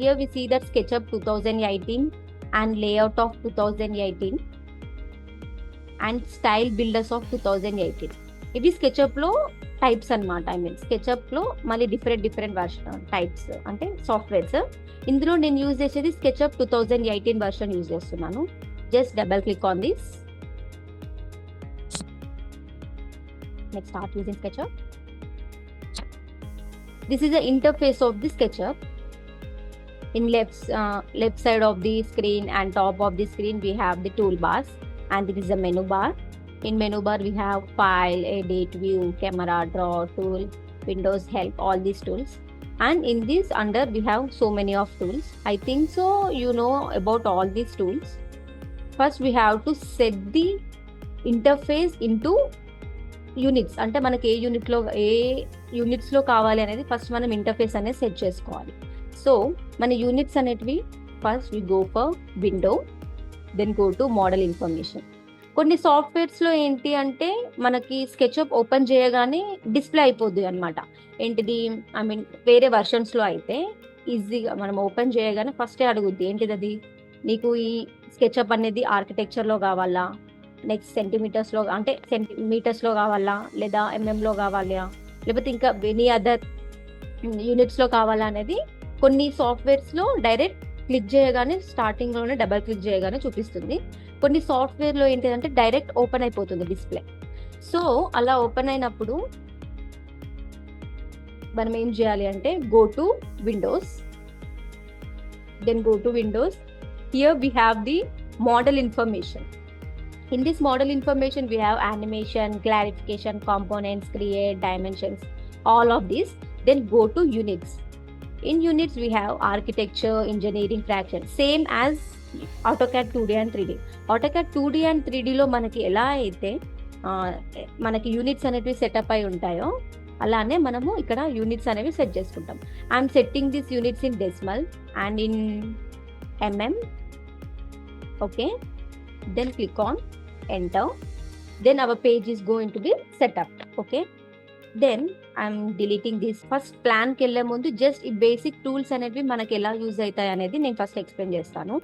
here we see that SketchUp 2018 and layout of 2018 and style builders of 2018. ఇవి SketchUp లో types అనమాట. SketchUp లో మళ్ళీ డిఫరెంట్ వర్షన్ టైప్స్ అంటే సాఫ్ట్వేర్స్. ఇందులో నేను యూజ్ చేసేది SketchUp 2018 వర్షన్ యూజ్ చేస్తున్నాను. Just double click on this. Next start using SketchUp. This is the interface of the SketchUp. In left side of the screen and top of the screen we have the toolbars, and it is a menu bar. In menu bar we have file, edit, view, camera, draw, tool, windows, help, all these tools. And in this under we have so many of tools. I think so you know about all these tools. First we have to set the interface into units. అంటే మనకి ఏ యూనిట్స్లో కావాలి అనేది first మనం interface అనేది set చేసుకోవాలి. So మన units అనేటివి first we go for window, then go to model information. కొన్ని సాఫ్ట్వేర్స్లో ఏంటి అంటే మనకి స్కెచ్అప్ ఓపెన్ చేయగానే డిస్ప్లే అయిపోద్ది అనమాట. ఏంటిది వేరే వర్షన్స్లో అయితే ఈజీగా మనం ఓపెన్ చేయగానే ఫస్టే అడుగుద్ది ఏంటిది అది, నీకు ఈ స్కెచ్అప్ అనేది ఆర్కిటెక్చర్లో కావాలా, నెక్స్ట్ సెంటీమీటర్స్లో కావాలా, లేదా ఎంఎంలో కావాలా, లేకపోతే ఇంకా ఎనీ అదర్ యూనిట్స్లో కావాలా అనేది కొన్ని సాఫ్ట్వేర్స్లో డైరెక్ట్ క్లిక్ చేయగానే స్టార్టింగ్లోనే డబల్ క్లిక్ చేయగానే చూపిస్తుంది. కొన్ని సాఫ్ట్వేర్లో ఏంటిదంటే డైరెక్ట్ ఓపెన్ అయిపోతుంది డిస్ప్లే. సో అలా ఓపెన్ అయినప్పుడు మనం ఏం చేయాలి అంటే go to windows, then go to windows. Here we have the model information. In this model information we have animation, clarification, components, create, dimensions, all of this. Then go to units. In units we have architecture, engineering, fraction, same as AutoCAD 2D and 3D. AutoCAD 2D and 3D లో మనకి ఎలా అయితే మనకి units అనేవి setup అయి ఉంటాయో అలానే మనము ఇక్కడ యూనిట్స్ అనేవి సెట్ చేసుకుంటాం. I'm setting this units in decimal and in mm. Okay, then click on enter. Then our page is going to be set up. Okay, then I'm deleting this. First plan కి వెళ్ళే ముందు just ఈ basic tools అనేవి మనకి ఎలా use అవుతాయి అనేది నేను ఫస్ట్ ఎక్స్ప్లెయిన్ చేస్తాను.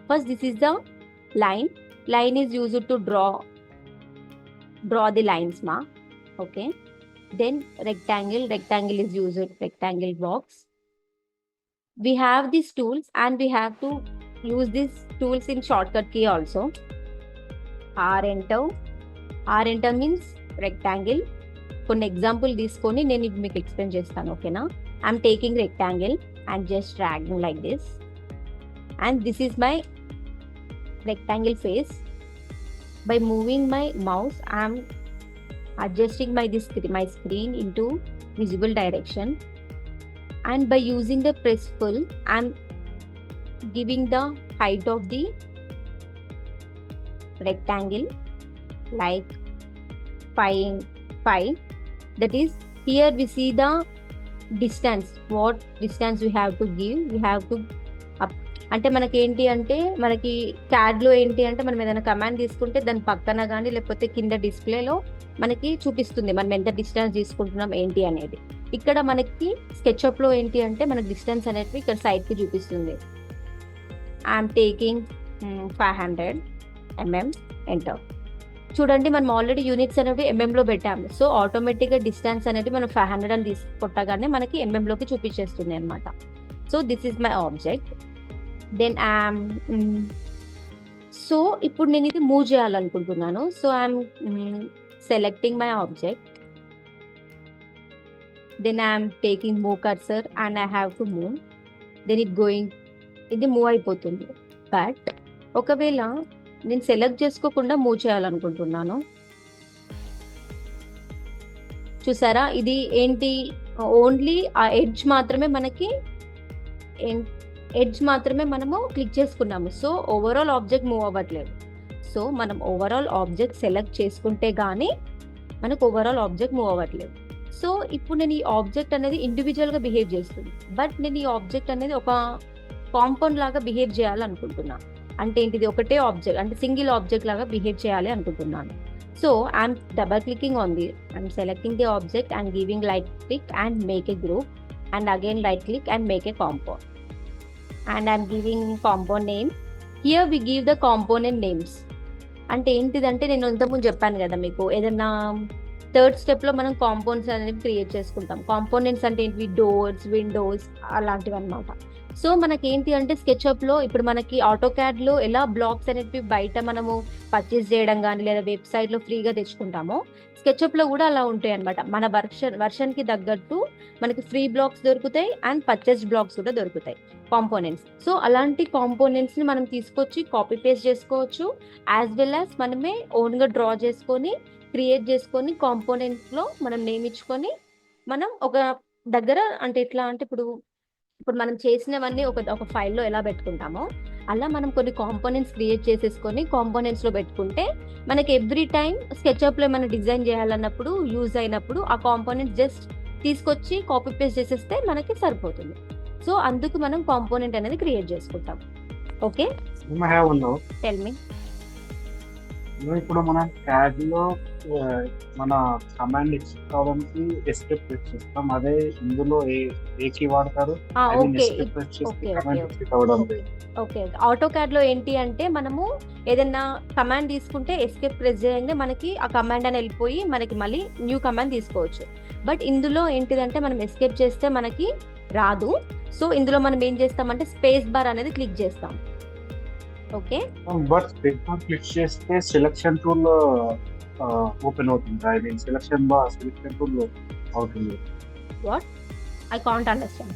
First this is the line is used to draw the lines మా. Okay, then rectangle is used, rectangle box. We have these tools and we have to use these tools in shortcut key also. R enter means rectangle. కొన్ని example తీసుకొని నేను ఇది మీకు explain చేస్తాను. ఓకేనా, I'm taking rectangle and just dragging like this, and this is my rectangle face. By moving my mouse I'm adjusting my screen into visible direction, and by using the press pull I'm giving the height of the rectangle like 5. That is, here we see the distance, what distance we have to give. We have to up. అంటే మనకి ఏంటి అంటే మనకి CAD-లో ఏంటి అంటే మనం ఏదైనా command తీసుకుంటే దాని పక్కన కానీ లేకపోతే కింద డిస్ప్లేలో మనకి చూపిస్తుంది మనం ఎంత డిస్టెన్స్ తీసుకుంటున్నాం ఏంటి అనేది. ఇక్కడ మనకి స్కెచ్అప్లో ఏంటి అంటే మనకి డిస్టెన్స్ అనేది ఇక్కడ సైడ్కి చూపిస్తుంది. I'm taking 500 mm, enter. చూడండి మనం ఆల్రెడీ యూనిట్స్ అనేవి ఎంఎంలో పెట్టాము. సో ఆటోమేటిక్గా డిస్టెన్స్ అనేది మనం 500 అని తీసుకొట్టగానే మనకి ఎంఎంలోకి చూపించేస్తుంది అనమాట. So this is my object. Then so ఇప్పుడు నేను ఇది మూవ్ చేయాలనుకుంటున్నాను. So I'm selecting my object, then I'm taking move cursor and I have to move. Then ఇది మూవ్ అయిపోతుంది. బట్ ఒకవేళ నేను సెలెక్ట్ చేసుకోకుండా మూవ్ చేయాలనుకుంటున్నాను, చూసారా ఇది ఏంటి, ఓన్లీ ఆ ఎడ్జ్ మాత్రమే మనము క్లిక్ చేసుకున్నాము. సో ఓవరాల్ ఆబ్జెక్ట్ మూవ్ అవ్వట్లేదు. సో మనం ఓవరాల్ ఆబ్జెక్ట్ సెలెక్ట్ చేసుకుంటే కానీ మనకు ఓవరాల్ ఆబ్జెక్ట్ మూవ్ అవ్వట్లేదు. సో ఇప్పుడు నేను ఈ ఆబ్జెక్ట్ అనేది ఇండివిజువల్గా బిహేవ్ చేస్తుంది. బట్ నేను ఈ ఆబ్జెక్ట్ అనేది ఒక కాంపౌండ్ లాగా బిహేవ్ చేయాలనుకుంటున్నాను. అంటే ఏంటిది, ఒకటే ఆబ్జెక్ట్ అంటే సింగిల్ ఆబ్జెక్ట్ లాగా బిహేవ్ చేయాలి అనుకుంటున్నాను. So I'm double clicking on I'm selecting the object and giving right click and make a group, and again right click and make a compound. and I'm giving component name. Here we give the component names. అంటే ఏంటిదంటే నేను ఇంతకుముందు చెప్పాను కదా మీకు, ఏదైనా third స్టెప్లో మనం కాంపోనెంట్స్ అనేవి క్రియేట్ చేసుకుంటాం. కాంపోనెంట్స్ అంటే ఏంటివి, డోర్స్, విండోస్ అలాంటివి అనమాట. సో మనకి ఏంటి అంటే స్కెచ్అప్లో ఇప్పుడు మనకి ఆటోక్యాడ్లో ఎలా బ్లాక్స్ అనేవి బయట మనము పర్చేస్ చేయడం కానీ లేదా వెబ్సైట్లో ఫ్రీగా తెచ్చుకుంటామో, స్కెచ్అప్లో కూడా అలా ఉంటాయి అనమాట. మన వర్షన్కి తగ్గట్టు మనకి ఫ్రీ బ్లాక్స్ దొరుకుతాయి అండ్ పర్చేస్ బ్లాక్స్ కూడా దొరుకుతాయి, కాంపోనెంట్స్. సో అలాంటి కాంపోనెంట్స్ని మనం తీసుకొచ్చి కాపీ పేస్ట్ చేసుకోవచ్చు, యాజ్ వెల్ యాజ్ మనమే ఓన్గా డ్రా చేసుకొని క్రియేట్ చేసుకొని కాంపోనెంట్స్లో మనం నేమ్ ఇచ్చుకొని మనం ఒక దగ్గర, అంటే ఎట్లా అంటే ఇప్పుడు మనం చేసినవన్నీ ఒక ఫైల్లో ఎలా పెట్టుకుంటామో అలా మనం కొన్ని కాంపోనెంట్స్ క్రియేట్ చేసేసుకొని కాంపోనెంట్స్లో పెట్టుకుంటే మనకి ఎవ్రీ టైం స్కెచ్అప్లో మనం డిజైన్ చేయాలన్నప్పుడు యూజ్ అయినప్పుడు ఆ కాంపోనెంట్ జస్ట్ తీసుకొచ్చి కాపీ పేస్ట్ చేసేస్తే మనకి సరిపోతుంది. సో అందుకు మనం కాంపోనెంట్ అనేది క్రియేట్ చేసుకుంటాం. Okay, tell me. ఇప్పుడు మనం CAD లో మన కమాండ్ ఎగ్జిక్యూట్ కావడానికి ఎస్కేప్ ప్రెస్ చేస్తాం. అదే ఇందులో ఏ కీ వాడతారు? ఓకే, ఆటోకాడ్ లో ఏంటి అంటే మనము ఏదైనా కమాండ్ తీసుకుంటే ఎస్కేప్ ప్రెస్ చేయండి, మనకి ఆ కమాండ్ అని వెళ్ళిపోయి మనకి మళ్ళీ న్యూ కమాండ్ తీసుకోవచ్చు. బట్ ఇందులో ఏంటిదంటే మనం ఎస్కేప్ చేస్తే మనకి రాదు. సో ఇందులో మనం ఏం చేస్తామంటే స్పేస్ బార్ అనేది క్లిక్ చేస్తాం. Okay, but space bar click చేస్తే సెలక్షన్ టూల్ ఓపెన్ అవుతుంది. ఐ మీన్ సెలక్షన్ టూల్ అవుతుంది. వాట్? I can't understand.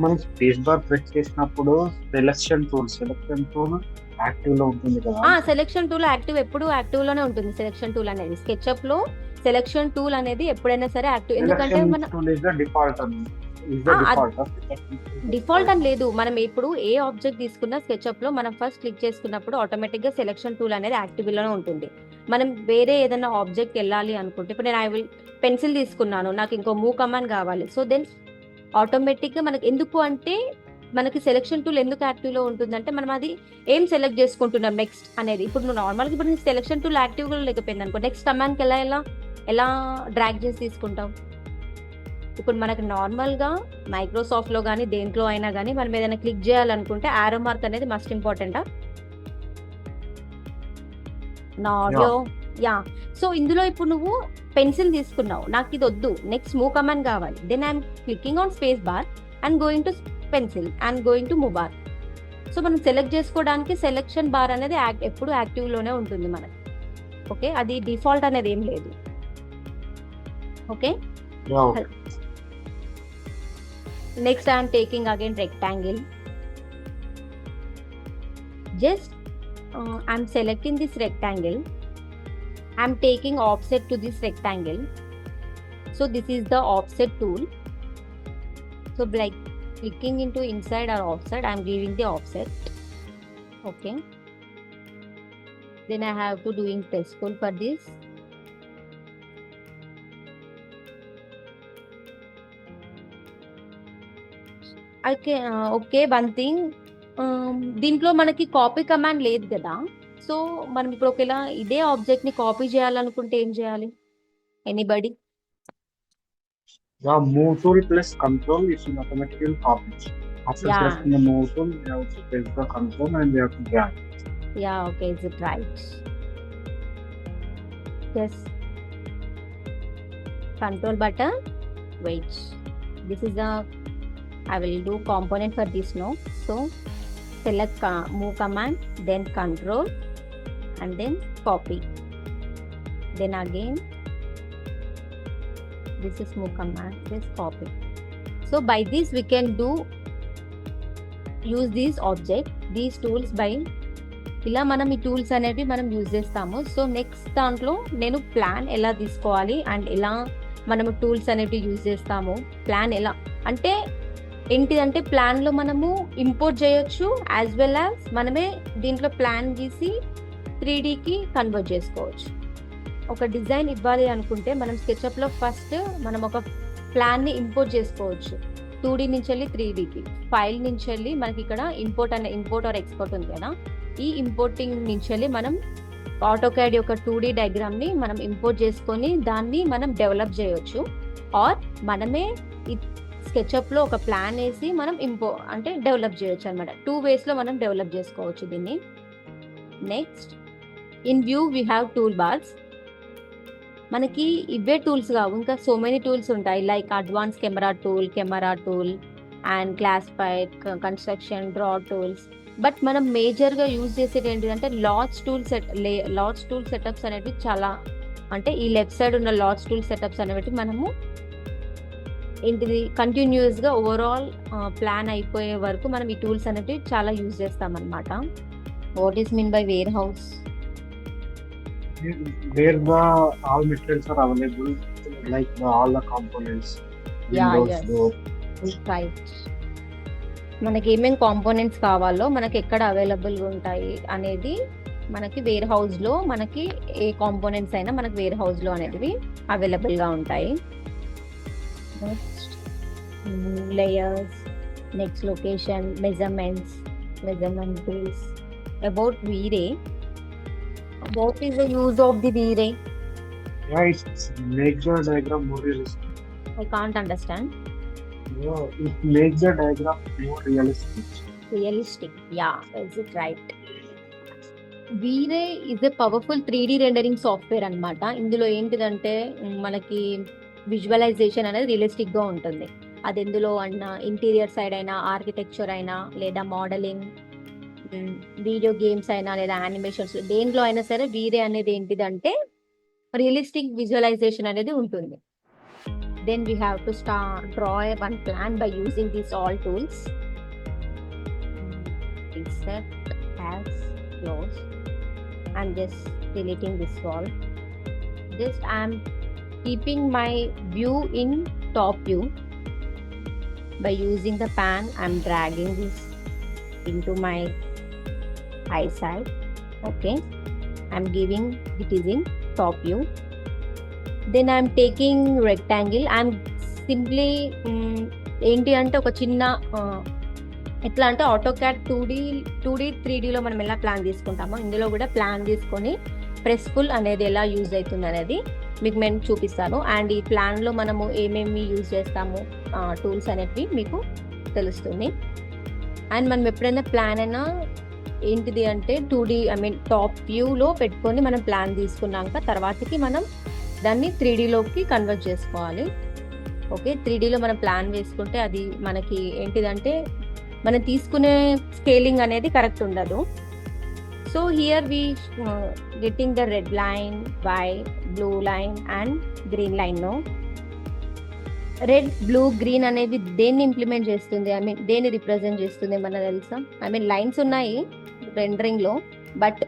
మనం స్పేస్ బార్ ప్రెస్ చేసినప్పుడు సెలక్షన్ టూల్ యాక్టివ్ లో ఉంటుంది కదా. సెలక్షన్ టూల్ యాక్టివ్, ఎప్పుడు యాక్టివ్ లోనే ఉంటుంది. సెలక్షన్ టూల్ అనేది స్కెచ్అప్ లో సెలక్షన్ టూల్ అనేది ఎప్పుడైనా సరే యాక్టివ్. ఎందుకంటే డిఫాల్ట్ అని లేదు, మనం ఇప్పుడు ఏ ఆబ్జెక్ట్ తీసుకున్నా స్కెచ్అప్ లో మనం ఫస్ట్ క్లిక్ చేసుకున్నప్పుడు ఆటోమేటిక్ గా సెలక్షన్ టూల్ అనేది యాక్టివ్ లోనే ఉంటుంది. మనం వేరే ఏదైనా ఆబ్జెక్ట్ వెళ్ళాలి అనుకుంటే, ఇప్పుడు నేను పెన్సిల్ తీసుకున్నాను, నాకు ఇంకో మూవ్ కమాండ్ కావాలి. సో దెన్ ఆటోమేటిక్ గా మనకి, ఎందుకు అంటే మనకి సెలక్షన్ టూల్ ఎందుకు యాక్టివ్ లో ఉంటుందంటే మనం అది ఏం సెలెక్ట్ చేసుకుంటున్నాం నెక్స్ట్ అనేది. ఇప్పుడు నువ్వు నార్మల్గా ఇప్పుడు నీ సెలక్షన్ టూల్ యాక్టివ్ గా లేకపోయింది అనుకో, నెక్స్ట్ కమాండ్కి ఎలా డ్రాగ్ చేసి తీసుకుంటాం. ఇప్పుడు మనకు నార్మల్గా మైక్రోసాఫ్ట్లో కానీ దేంట్లో అయినా కానీ మనం ఏదైనా క్లిక్ చేయాలనుకుంటే ఆరో మార్క్ అనేది మస్ట్ ఇంపార్టెంటా? Normal yeah. సో ఇందులో ఇప్పుడు నువ్వు పెన్సిల్ తీసుకున్నావు, నాకు ఇది వద్దు, నెక్స్ట్ మూవ్ కమాండ్ కావాలి. Then I'm clicking on space bar and going to pencil and going to move bar. So మనం సెలెక్ట్ చేసుకోవడానికి సెలెక్షన్ బార్ అనేది ఎప్పుడు యాక్టివ్లోనే ఉంటుంది మనకి. ఓకే, అది డిఫాల్ట్ అనేది ఏం లేదు. Okay, next I am taking again rectangle. Just I am selecting this rectangle. I am taking offset to this rectangle. So this is the offset tool. So like clicking into inside or offset, I am giving the offset. Okay, then I have to doing press tool for this. Okay, one thing, దీంట్లో మనకి copy command లేదు కదా. So మనం ఇప్పుడు ఒకవేళ ఇదే object ని copy చేయాలనుకుంటే ఏం చేయాలి? Anybody? Move tool plus control is automatically copy. After selecting the move tool, we have to press the control and we have to drag. Yeah, okay, is it right? Yes. Control button. Wait. This is the I will do component for this now. So select move command, then control and then copy. Then again this is move command, this copy. So by this we can use these object, these tools by ఇలా మనం ఈ tools అనేవి మనం use చేస్తాము. So next దాంట్లో నేను plan ఎలా తీసుకోవాలి అండ్ ఎలా మనము టూల్స్ అనేవి యూజ్ చేస్తాము. ప్లాన్ ఎలా అంటే ఏంటిదంటే ప్లాన్లో మనము ఇంపోర్ట్ చేయొచ్చు, యాజ్ వెల్ యాజ్ మనమే దీంట్లో ప్లాన్ గీసి 3Dకి కన్వర్ట్ చేసుకోవచ్చు. ఒక డిజైన్ ఇవ్వాలి అనుకుంటే మనం స్కెచ్అప్లో ఫస్ట్ మనం ఒక ప్లాన్ని ఇంపోర్ట్ చేసుకోవచ్చు. 2D నుంచి వెళ్ళి 3Dకి, ఫైల్ నుంచి వెళ్ళి మనకి ఇక్కడ ఇంపోర్ట్ ఆర్ ఎక్స్పోర్ట్ ఉంది కదా, ఈ ఇంపోర్టింగ్ నుంచి వెళ్ళి మనం ఆటోకాడ్ యొక్క 2D డయాగ్రామ్ని మనం ఇంపోర్ట్ చేసుకొని దాన్ని మనం డెవలప్ చేయొచ్చు. ఆర్ మనమే స్కెచ్అప్లో ఒక ప్లాన్ వేసి మనం అంటే డెవలప్ చేయొచ్చు అనమాట. 2 వేస్లో మనం డెవలప్ చేసుకోవచ్చు దీన్ని. Next in view we have tool bars. మనకి ఇవే టూల్స్ కావు, ఇంకా సో మెనీ టూల్స్ ఉంటాయి, like advance camera tool and క్లాసిఫైర్, construction, draw tools. But మనం మేజర్గా యూజ్ చేసేది ఏంటిదంటే లాట్స్ టూల్ సెటప్స్ అనేవి చాలా, అంటే ఈ లెఫ్ట్ సైడ్ ఉన్న లాట్స్ టూల్ సెటప్స్ అనేవి మనము ఏంటిది కంటిన్యూస్గా ఓవరాల్ ప్లాన్ అయిపోయే వరకు మనం ఈ టూల్స్ అనేవి చాలా యూజ్ చేస్తాం అనమాట. What is mean by warehouse? where the all materials are available, like all the components, Yeah, windows, yes. door. Right. మనకి ఏమేమి కాంపోనెంట్స్ కావాలో మనకి ఎక్కడ అవైలబుల్గా ఉంటాయి అనేది మనకి వేర్ హౌస్లో, మనకి ఏ కాంపోనెంట్స్ అయినా మనకి వేర్ హౌస్లో అనేవి అవైలబుల్గా ఉంటాయి. Next layers, next location, measurement base. About V-Ray. What is the use of the V-Ray? Yeah, it makes the diagram more realistic. I can't understand. Yeah, it makes the diagram more realistic. Realistic. Yeah, is it right? V-Ray is a powerful 3D rendering software అన్నమాట. ఇందులో ఏంటిదంటే మనకి visualisation అనేది రియలిస్టిక్గా ఉంటుంది. అది ఎందులో అన్నా, ఇంటీరియర్ సైడ్ అయినా, ఆర్కిటెక్చర్ అయినా, లేదా మోడలింగ్, వీడియో గేమ్స్ అయినా, లేదా యానిమేషన్స్, దేంట్లో అయినా సరే V-Ray అనేది ఏంటిదంటే రియలిస్టిక్ విజువలైజేషన్ అనేది ఉంటుంది. Then we have to draw one plan by using these all tools. Reset as close. I'm just deleting this wall. Just I'm keeping my view in top view. By using the pan, I'm dragging this into my high side. Okay, I'm giving it is in top view. Then I'm taking rectangle. I'm simply ఏంటి అంటే ఒక చిన్న ఎట్లా అంటే AutoCAD 2D 3Dలో మనం ఎలా plan తీసుకుంటామో ఇందులో కూడా ప్లాన్ తీసుకొని ప్రెస్ పుల్ అనేది ఎలా యూజ్ అవుతుంది అనేది మీకు నేను చూపిస్తాను. అండ్ ఈ ప్లాన్లో మనము ఏమేమి యూజ్ చేస్తాము టూల్స్ అనేవి మీకు తెలుస్తుంది. అండ్ మనం ఎప్పుడైనా ప్లాన్ అయినా ఏంటిది అంటే 2D టాప్ వ్యూలో పెట్టుకొని మనం ప్లాన్ తీసుకున్నాక తర్వాతకి మనం దాన్ని 3Dలోకి కన్వర్ట్ చేసుకోవాలి. ఓకే, 3Dలో మనం ప్లాన్ వేసుకుంటే అది మనకి ఏంటిదంటే మనం తీసుకునే స్కేలింగ్ అనేది కరెక్ట్ ఉండదు. So here we getting the red line, white, blue line and green line. Red, blue, green అనేవి దేన్ని ఇంప్లిమెంట్ చేస్తుంది, దేన్ని రిప్రజెంట్ చేస్తుంది మన తెలుసా? లైన్స్ ఉన్నాయి రెండరింగ్ లో, but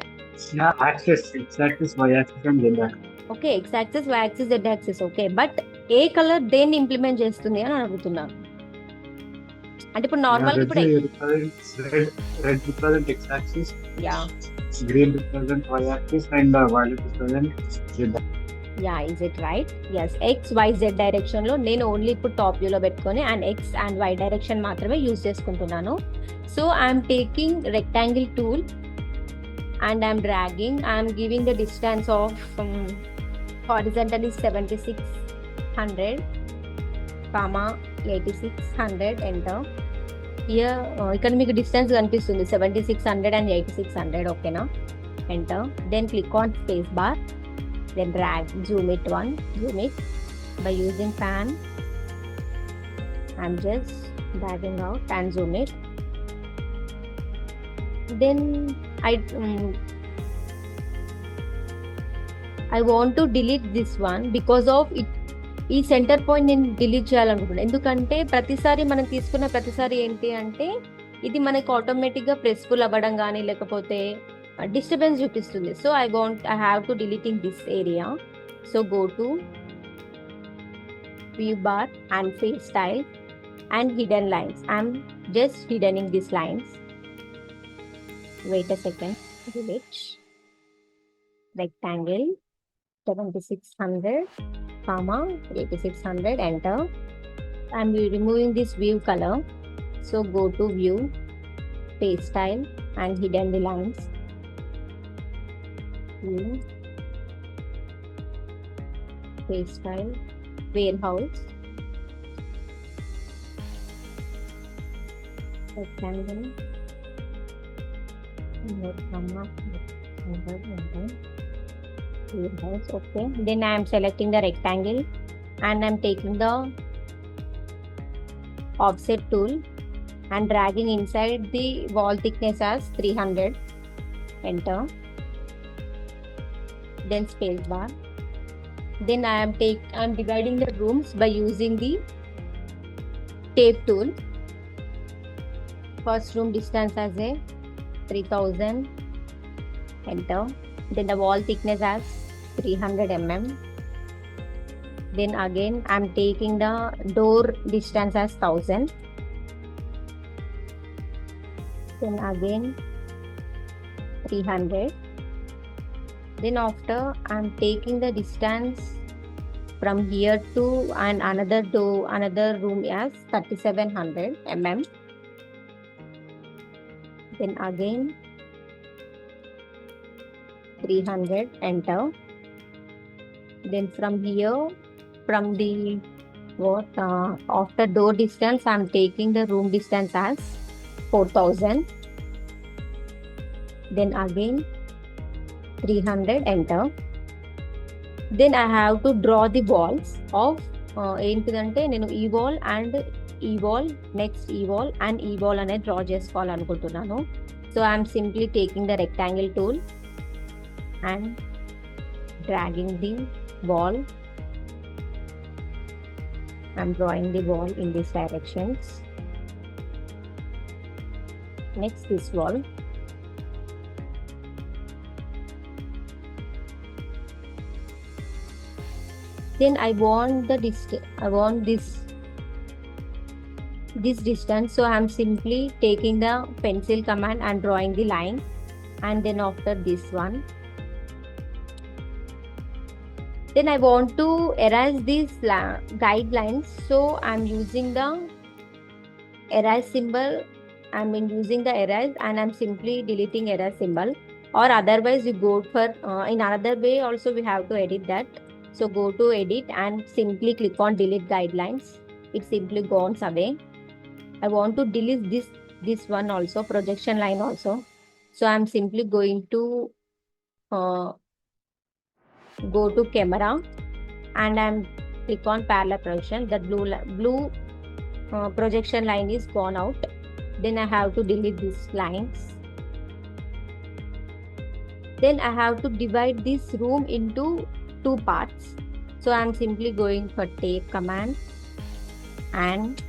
Axis, x-axis, y-axis and z-axis. Okay, X axis, Y axis, Z axis. Okay, but ఏ కలర్ దేన్ని ఇంప్లిమెంట్ చేస్తుంది అని అడుగుతున్నాను. అంటే ఇప్పుడు నార్మల్ ఇప్పుడు Red represent x-axis, yeah green represent y-axis and violet represent z-axis. Yeah is it right? Yes, X, Y, Z direction లో నేను ఓన్లీ ఇప్పుడు టాప్ వ్యూలో పెట్టుకొని and X and Y direction మాత్రమే యూజ్ చేసుకుంటున్నాను. So I'm taking rectangle tool and I'm dragging. I'm giving the distance of horizontally 7600 comma 8600 enter. Here ఇక్కడ మీకు distance కనిపిస్తుంది 7600 and 8600. ఓకేనా? enter. Then click on space bar, then drag, zoom it by using pan. I'm just dragging out and zoom it. Then I want to delete this one because of it. ఈ centre point నేను delete చేయాలనుకుంటున్నాను. ఎందుకంటే ప్రతిసారి మనం తీసుకున్న ప్రతిసారి ఏంటి అంటే ఇది మనకి ఆటోమేటిక్గా ప్రెస్ఫుల్ అవ్వడం కానీ లేకపోతే డిస్టర్బెన్స్ చూపిస్తుంది. So I have to deleting this area. So go to view bar and face style and hidden lines. I'm just hiddening this lines. Wait a second. Delete. Rectangle 7600 comma 8600 enter. I'm removing this view color. So go to view, paste style and hidden the lines. View, paste style, warehouse. rectangle. Okay. Then I am selecting the rectangle and I'm taking the offset tool and dragging inside the wall thickness as 300. Enter. Then space bar. Then I am dividing the rooms by using the tape tool. First room distance as a 3000. Enter. Then the wall thickness as 300 mm. Then again I'm taking the door distance as 1000. Then again 300. Then after I'm taking the distance from here to and another room as 3700 mm. Then again 300. Enter. Then from here, from the after door distance, I'm taking the room distance as 4000. Then again 300. Enter. Then I have to draw the walls of ఏంటిదంటే నేను ఈ wall and ఈ wall next ఈ wall and ఈ wall అనేది draw చేసుకోవాలనుకుంటున్నాను. So I'm simply taking the rectangle tool and dragging the wall. I'm drawing the wall in these directions. Next, this wall. Then I want the distance. I want this distance. So I'm simply taking the pencil command and drawing the line. And then after this one. Then I want to erase these guidelines. So I'm using the erase symbol. I'm using the erase and I'm simply deleting erase symbol. Or otherwise you go for in another way also we have to edit that. So go to edit and simply click on delete guidelines. It simply goes away. I want to delete this one also, projection line also. So I'm simply going to go to camera and I'm click on parallel projection. That blue projection line is gone out. Then I have to delete these lines. Then I have to divide this room into 2 parts. So I'm simply going for tape command and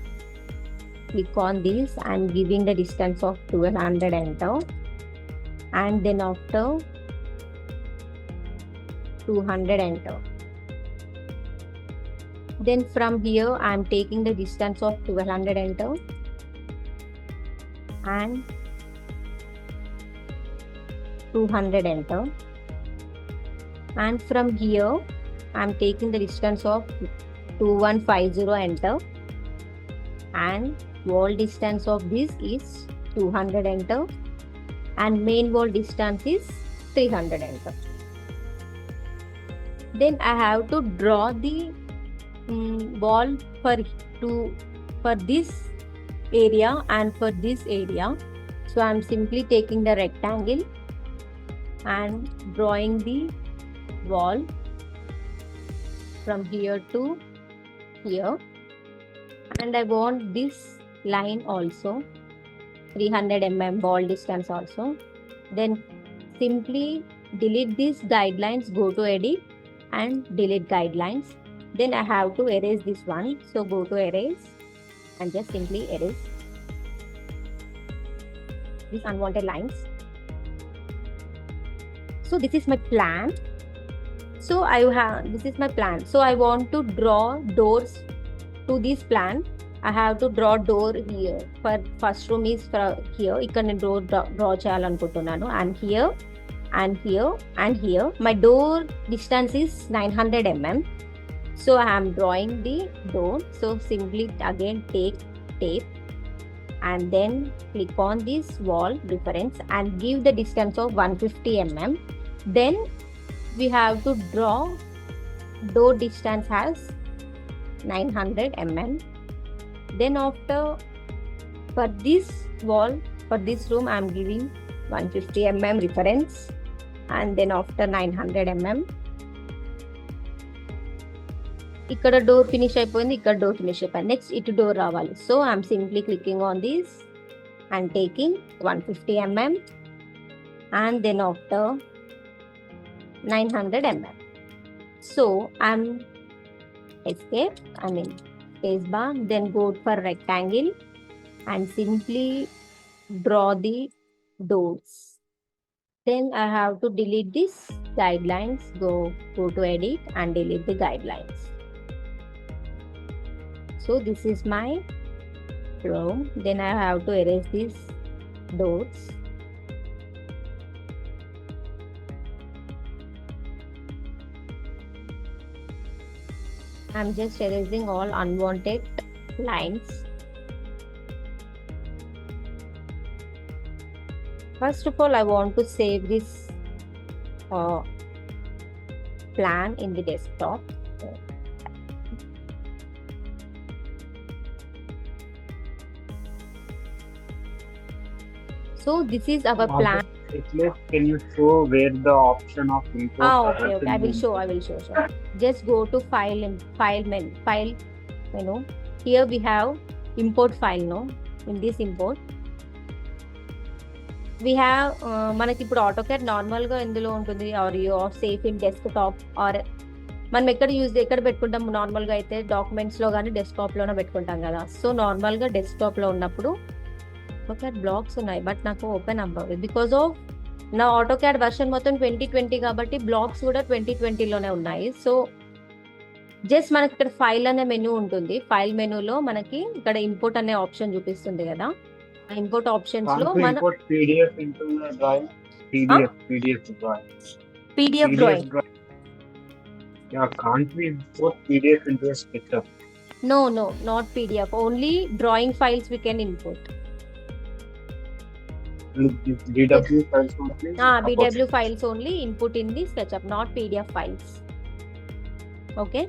click on this and giving the distance of 1200. Enter. And then after 200. Enter. Then from here I'm taking the distance of 1200. Enter. And 200. Enter. And from here I'm taking the distance of 2150. Enter. And wall distance of this is 200. Enter. And main wall distance is 300. Enter. Then I have to draw the wall for this area and for this area. So I'm simply taking the rectangle and drawing the wall from here to here. And I want this line also 300 mm wall distance also. Then simply delete these guidelines, go to edit and delete guidelines. Then I have to erase this one. So go to erase and just simply erase these unwanted lines. So this is my plan. This is my plan. So I want to draw doors to this plan. I have to draw door here. For first room is here. ఇక్కడ నేను door draw చేయాలనుకుంటున్నాను. And here and here and here. My door distance is 900 mm. So I am drawing the door. So simply again take tape and then click on this wall reference and give the distance of 150 mm. Then we have to draw door distance as 900 mm. Then after For this wall, for this room, I'm giving 150 mm reference, and then after 900 mm. ఇక్కడ door finish అయిపోయింది, ఇక్కడ door finish అయిపోయింది. Next ఇటు door రావాలి. So I'm simply clicking on this and taking 150 mm, and then after 900 mm. So I'm escape, space bar, then go for rectangle and simply draw the doors. Then I have to delete this guidelines. Go to edit and delete the guidelines. So this is my room. Then I have to erase these doors. I'm just erasing all unwanted lines. First of all, I want to save this plan in the desktop. So this is our plan. Can you show where the option of import? Okay. I will show. Just go to file menu. Here we have import file. No, in this import we have మనకి ఇప్పుడు AutoCAD normal గా ఎందులో ఉంటుంది, or you safe in desktop, or మనం ఎక్కడ పెట్టుకుంటాం normal గా అయితే డాక్యుమెంట్స్ లో కానీ డెస్క్టాప్ లోనే పెట్టుకుంటాం కదా. సో నార్మల్ గా డెస్క్టాప్ లో ఉన్నప్పుడు AutoCAD బ్లాక్స్ ఉన్నాయి, బట్ నాకు ఓపెన్ అవ్వదు బికాస్ ఆఫ్ నా AutoCAD వర్షన్ మొత్తం 2020 కాబట్టి బ్లాక్స్ కూడా 2020లోనే ఉన్నాయి. సో జస్ట్ మనకి ఇక్కడ ఫైల్ అనే మెనూ ఉంటుంది. ఫైల్ మెనూలో మనకి ఇక్కడ ఇంపోర్ట్ అనే ఆప్షన్ చూపిస్తుంది కదా. ఆ ఇంపోర్ట్ ఆప్షన్స్ లో మన PDF into the drawing. PDF drawing. PDF drawing. Yeah, can't we import PDF into a SketchUp? No, not PDF. Only drawing files we can import. BW files only. BW files only input in the SketchUp, not PDF files. Okay.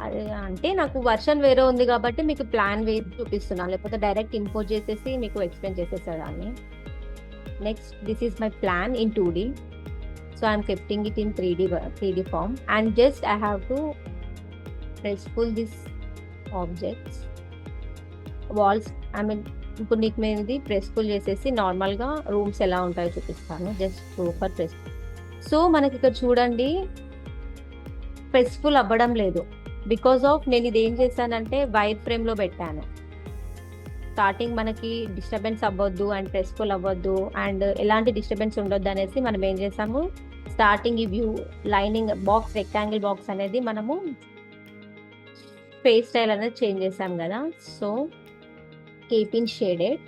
అదే అంటే నాకు version వేరే ఉంది కాబట్టి మీకు plan వేసి చూపిస్తున్నాను, లేకపోతే డైరెక్ట్ ఇంపోర్ట్ చేసేసి మీకు ఎక్స్ప్లెయిన్ చేసేసేదాన్ని. Next this is my plan in 2D. So I'm keeping it in 3D form, and just I have to press pull this objects walls. ఇప్పుడు నీకు మేము ఇది ప్రెస్ పుల్ చేసేసి నార్మల్గా రూమ్స్ ఎలా ఉంటాయో చూపిస్తాను. Just super press. సో మనకి ఇక్కడ చూడండి ప్రెస్ పుల్ అవ్వడం లేదు బికాస్ ఆఫ్ నేను ఇది ఏం చేశానంటే వైర్ ఫ్రేమ్లో పెట్టాను. స్టార్టింగ్ మనకి డిస్టర్బెన్స్ అవ్వద్దు అండ్ ప్రెస్ పుల్ అవ్వద్దు అండ్ ఎలాంటి డిస్టర్బెన్స్ ఉండొద్దు అనేసి మనం ఏం చేసాము, స్టార్టింగ్ ఈ view lining box rectangle box అనేది మనము ఫేస్ స్టైల్ అనేది చేంజ్ చేసాం కదా. So keep in shaded,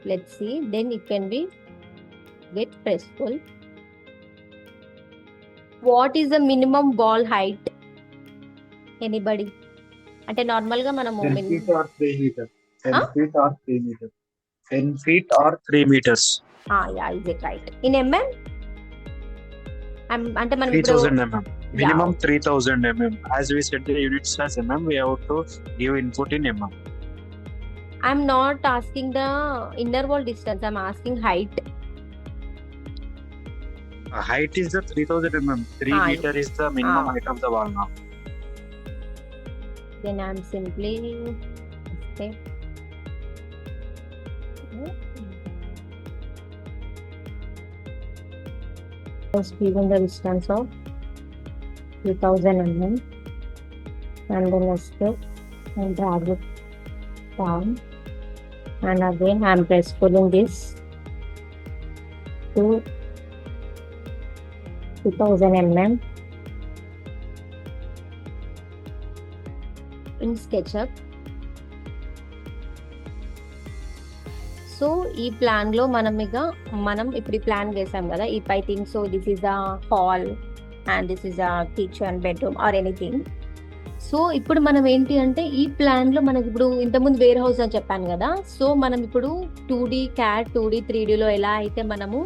let's see, then it can be get pressful. What is the minimum wall height? Anybody? అంటే నార్మల్ గా మనము 10 feet or 3 meters. 10 feet or 3 meters. 10 feet or 3 meters. Yeah, is it right? In mm? అంటే మనం 3000 mm. Minimum 3000 mm. As we set the units as mm, we have to give input in mm. I'm not asking the inner wall distance, I'm asking height. Height is the 3000 mm. 3 meter is the minimum height of the wall now. Then I'm simply just given the distance of 3000 mm, and then let's go and drag it down, and again I'm press pulling this to 2000 mm in SketchUp. So ఈ plan లో మనం ఇప్పుడు ఈ plan వేసాం కదా ఈ పైథింగ్. So this is the hall and this is the kitchen, bedroom or anything. So ఇప్పుడు మనం ఏంటి అంటే ఈ ప్లాన్ లో మనకి ఇప్పుడు ఇంతకుముందు వేర్ హౌస్ అని చెప్పాను కదా. సో మనం ఇప్పుడు 2D CAD 2D 3Dలో ఎలా అయితే మనము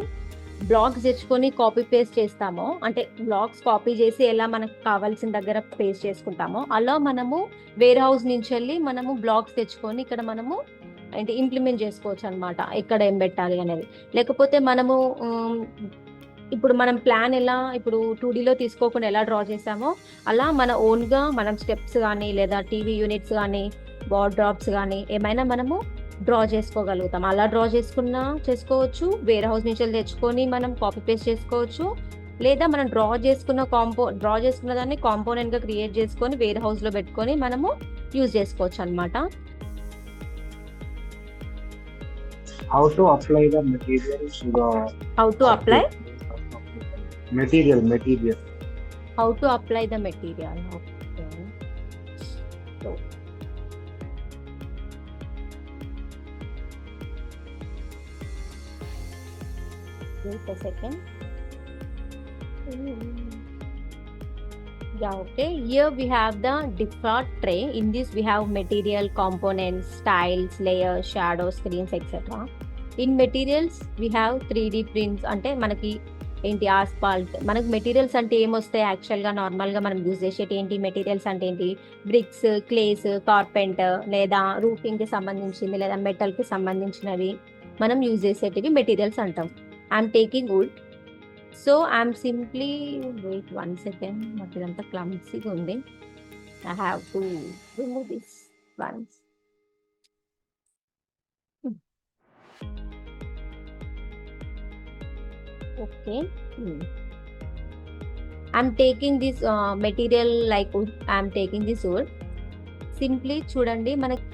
బ్లాక్స్ తెచ్చుకొని కాపీ పేస్ట్ చేస్తామో, అంటే బ్లాక్స్ కాపీ చేసి ఎలా మనకు కావాల్సిన దగ్గర పేస్ట్ చేసుకుంటామో, అలా మనము వేర్ హౌస్ నుంచి వెళ్ళి మనము బ్లాక్స్ తెచ్చుకొని ఇక్కడ మనము అంటే ఇంప్లిమెంట్ చేసుకోవచ్చు అనమాట, ఎక్కడ ఏం పెట్టాలి అనేది. లేకపోతే మనము ఇప్పుడు మనం ప్లాన్ ఎలా ఇప్పుడు 2Dలో తీసుకోకుండా ఎలా డ్రా చేసామో అలా మన ఓన్గా మనం స్టెప్స్ కానీ లేదా టీవీ యూనిట్స్ కానీ బాల్ డ్రాప్స్ కానీ ఏమైనా మనము డ్రా చేసుకోగలుగుతాం. అలా డ్రా చేసుకోవచ్చు, వేర్ హౌస్ నుంచి తెచ్చుకొని మనం కాపీ పేస్ట్ చేసుకోవచ్చు, లేదా మనం డ్రా చేసుకున్న దాన్ని కాంపోనెంట్గా క్రియేట్ చేసుకొని వేర్ హౌస్లో పెట్టుకొని మనము యూజ్ చేసుకోవచ్చు అనమాట. How to apply the material to the how to apply material. How to apply the material. Wait a second. Yeah, okay. Here we have the default tray. In this we have material, components, styles, layers, shadows, screens, etc. In materials we have 3D prints. అంటే మనకి ఏంటి Asphalt, మనకి materials అంటే ఏమొస్తాయి యాక్చువల్గా నార్మల్గా మనం use చేసేటి ఏంటి మెటీరియల్స్ అంటే ఏంటి, బ్రిక్స్, క్లేస్, కార్పెంటర్ లేదా రూఫింగ్కి సంబంధించింది లేదా మెటల్కి సంబంధించినవి మనం యూజ్ చేసేటివి మెటీరియల్స్ అంటాం. I'm taking wood. So I'm simply wait 1 second, నాకు ఇదంతా క్లమ్సీగా ఉంది. I have to remove this ones. Okay, I'm taking this material like wood. I'm taking this wood. Simply చూడండి మనకి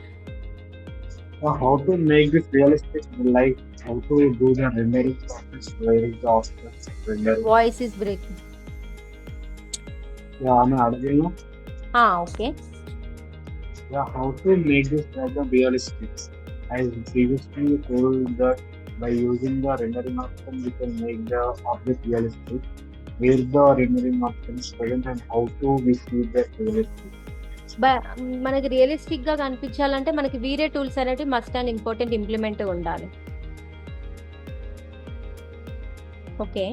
How to make this realistic, like how to do the rendering process, where is the options rendering. Voice is breaking. Yeah, I'm asking. Okay. Yeah, how to make this problem realistic? As previously told that by using the rendering option, we can make the object realistic. Where the rendering option is present and how to we see that realistic. మనకి realistic గా కనిపించాలంటే మనకి వీరే tools అనేవి must and important implement ఉండాలి. Okay,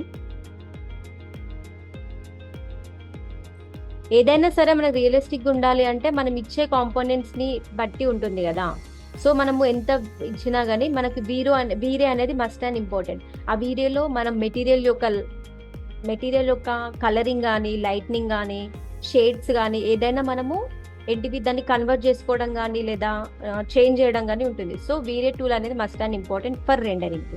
ఏదైనా సరే మనకి realistic గా ఉండాలి అంటే మనం ఇచ్చే కాంపోనెంట్స్ ని బట్టి ఉంటుంది కదా. సో మనము ఎంత ఇచ్చినా కానీ మనకి వీరే అనేది మస్ట్ అండ్ ఇంపార్టెంట్. ఆ వీరేలో మనం మెటీరియల్ యొక్క కలరింగ్ కానీ, లైట్నింగ్ కానీ, షేడ్స్ కానీ ఏదైనా మనము ఏంటివి దాన్ని కన్వర్ట్ చేసుకోవడం కానీ లేదా చేంజ్ చేయడం కానీ ఉంటుంది. సో వీరే టూల్ అనేది must and important for rendering.